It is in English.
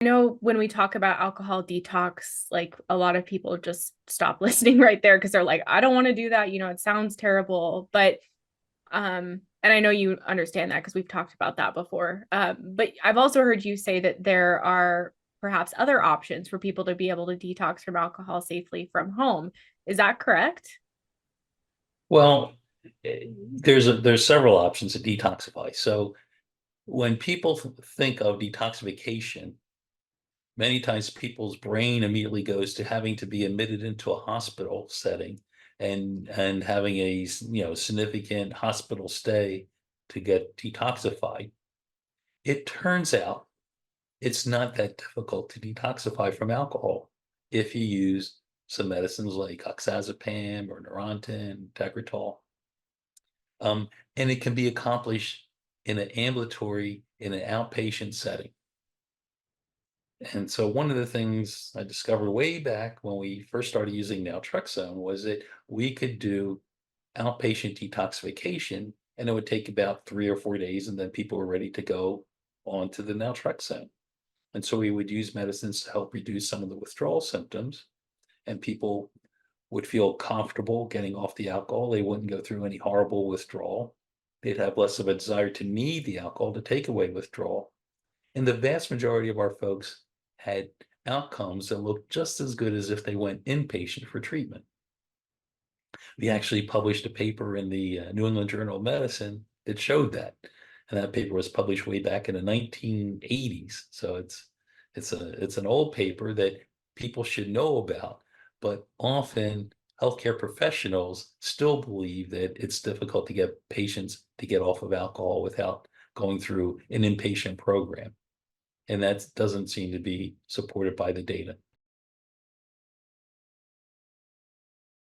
I know when we talk about alcohol detox, like a lot of people just stop listening right there because they're like, I don't want to do that. It sounds terrible. And I know you understand that because we've talked about that before. But I've also heard you say that there are perhaps other options for people to be able to detox from alcohol safely from home. Is that correct? Well, there's several options to detoxify. So when people think of detoxification, many times people's brain immediately goes to having to be admitted into a hospital setting and having a significant hospital stay to get detoxified. It turns out it's not that difficult to detoxify from alcohol if you use some medicines like oxazepam or Neurontin, Tegretol. And it can be accomplished in an outpatient setting. And so one of the things I discovered way back when we first started using Naltrexone was that we could do outpatient detoxification, and it would take about 3 or 4 days, and then people were ready to go on to the Naltrexone. And so we would use medicines to help reduce some of the withdrawal symptoms, and people would feel comfortable getting off the alcohol. They wouldn't go through any horrible withdrawal. They'd have less of a desire to need the alcohol to take away withdrawal. And the vast majority of our folks had outcomes that looked just as good as if they went inpatient for treatment. We actually published a paper in the New England Journal of Medicine that showed that. And that paper was published way back in the 1980s. So it's an old paper that people should know about, but often healthcare professionals still believe that it's difficult to get patients to get off of alcohol without going through an inpatient program. And that doesn't seem to be supported by the data.